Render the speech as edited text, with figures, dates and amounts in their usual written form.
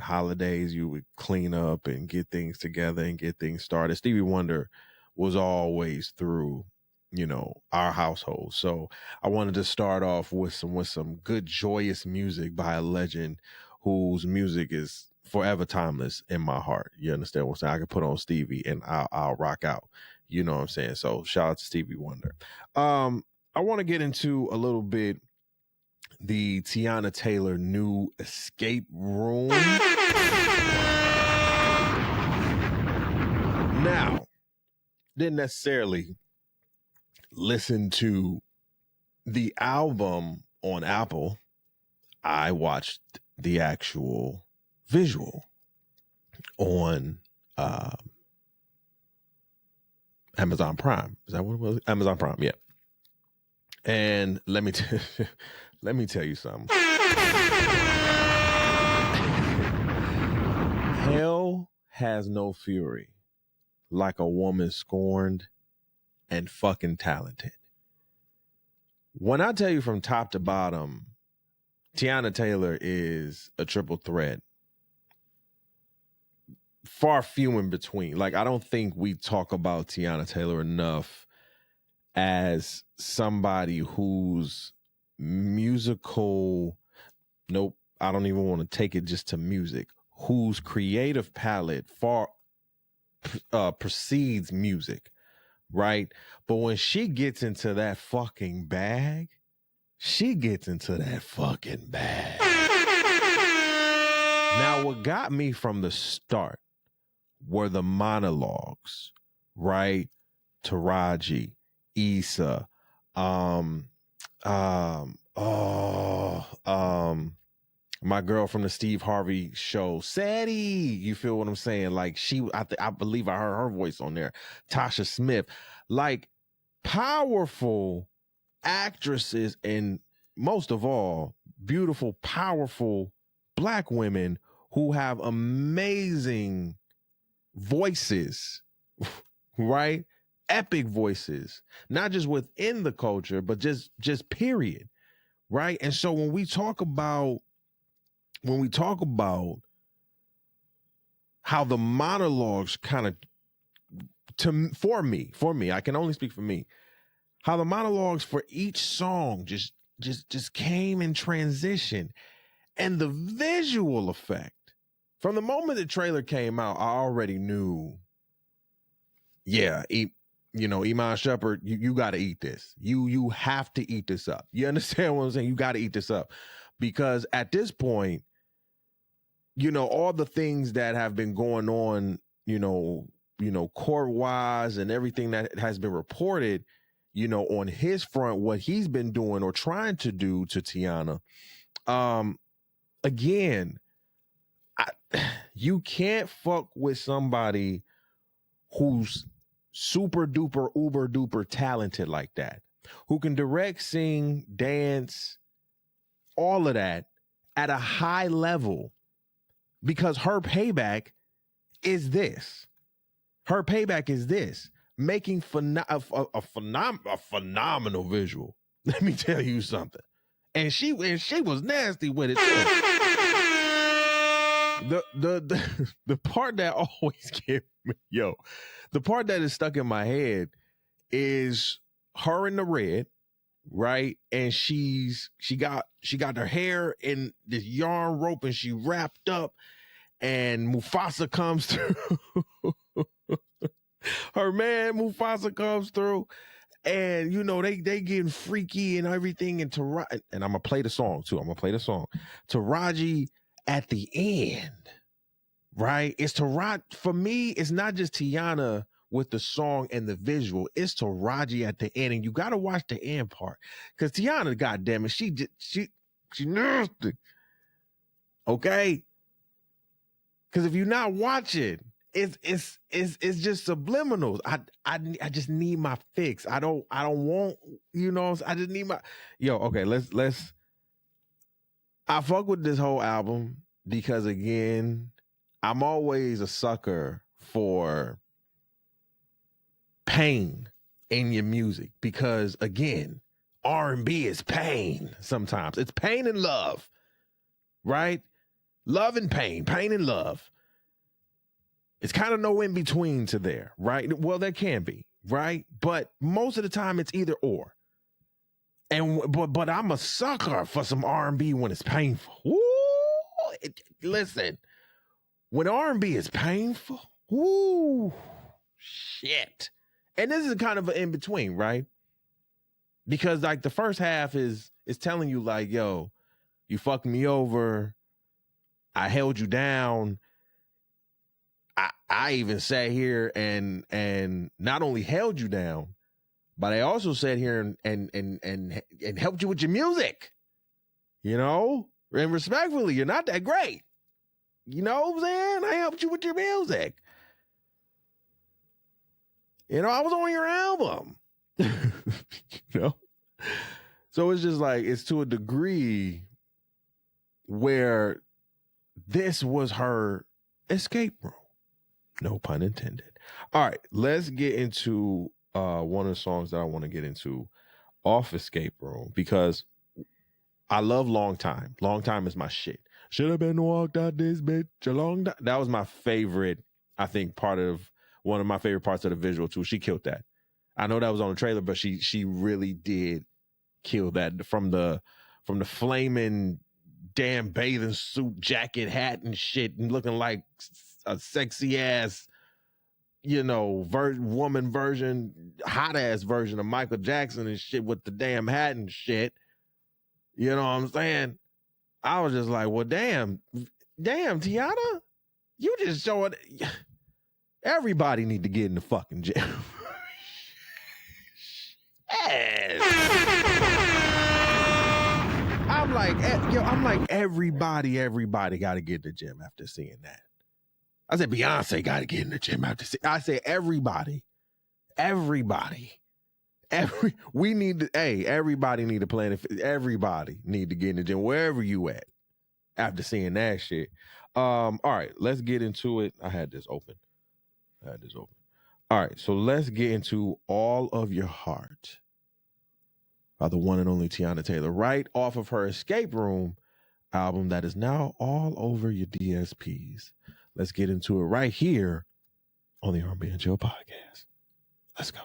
holidays, you would clean up and get things together and get things started. Stevie Wonder was always through, our household. So I wanted to start off with some good joyous music by a legend whose music is forever timeless in my heart. You understand what I'm saying? I can put on Stevie and I'll rock out. You know what I'm saying? So shout out to Stevie Wonder. I want to get into a little bit the Teyana Taylor new Escape Room. Now, didn't necessarily listen to the album on Apple. I watched the actual visual on Amazon Prime. Is that what it was? Amazon Prime, yeah. And let me tell you something. Hell has no fury like a woman scorned and fucking talented. When I tell you from top to bottom, Teyana Taylor is a triple threat. Far few in between. Like, I don't think we talk about Teyana Taylor enough as somebody whose musical, nope, I don't even want to take it just to music, whose creative palette far precedes music, right? But when she gets into that fucking bag, she gets into that fucking bag. Now, what got me from the start were the monologues, right? Taraji, Issa, my girl from the Steve Harvey show, Sadie. You feel what I'm saying? Like, I believe I heard her voice on there. Tasha Smith, like, powerful actresses, and most of all, beautiful, powerful Black women who have amazing voices, right? Epic voices, not just within the culture, but just period, right? And so when we talk about how the monologues kind of, for me, I can only speak for me, how the monologues for each song just came in transition, and the visual effect from the moment the trailer came out, I already knew, yeah, Iman Shumpert, you got to eat this. You have to eat this up. You understand what I'm saying? You got to eat this up, because at this point, all the things that have been going on, court-wise and everything that has been reported, on his front, what he's been doing or trying to do to Teyana. Again, you can't fuck with somebody who's super duper, uber duper talented like that, who can direct, sing, dance, all of that at a high level, because her payback is this. Her payback is this, making a phenomenal visual. Let me tell you something. And she was nasty with it too. The part that always gets me, the part that is stuck in my head is her in the red, right? And she got her hair in this yarn rope and she wrapped up, and Mufasa comes through. Her man Mufasa comes through, and they getting freaky and everything. And I'm gonna play the song too. Taraji at the end, right? It's Taraji. For me, it's not just Teyana with the song and the visual. It's Taraji at the end, and you got to watch the end part, because Teyana, goddamn it, she nasty. Okay, because if you're not watching, it's just subliminals. I just need my fix. I don't want, I just need my okay, let's I fuck with this whole album because, again, I'm always a sucker for pain in your music, because, again, R&B is pain sometimes. It's pain and love, right? Love and pain and love. It's kind of no in between to there, right? Well, there can be, right? But most of the time it's either or. And but I'm a sucker for some R&B when it's painful. Woo! Listen, when R&B is painful, woo, shit. And this is kind of an in between, right? Because like the first half is telling you like, yo, you fucked me over. I held you down. I even sat here and not only held you down, but I also sat here and helped you with your music. You know? And respectfully, you're not that great. You know what I'm saying? I helped you with your music. You know, I was on your album. You know? So it's just like, it's to a degree where this was her escape room. No pun intended. All right, let's get into one of the songs that I want to get into off Escape Room, because I love Long Time. Long Time is my shit. Should have been walked out this bitch a long time. That was my favorite, I think, one of my favorite parts of the visual too. She killed that. I know that was on the trailer, but she really did kill that, from the flaming damn bathing suit, jacket, hat and shit, and looking like a sexy ass, you know, woman version, hot ass version of Michael Jackson and shit with the damn hat and shit. You know what I'm saying? I was just like, well, damn, Teyana, you just showing. Everybody need to get in the fucking gym. Yes. I'm like, everybody got to get in the gym after seeing that. I said, Beyonce got to get in the gym after seeing. I said, everybody. Everybody need to plan it. Everybody need to get in the gym wherever you at after seeing that shit. All right, let's get into it. I had this open. All right, so let's get into All of Your Heart by the one and only Teyana Taylor, right off of her Escape Room album that is now all over your DSPs. Let's get into it right here on the R&B N Chill Podcast. Let's go.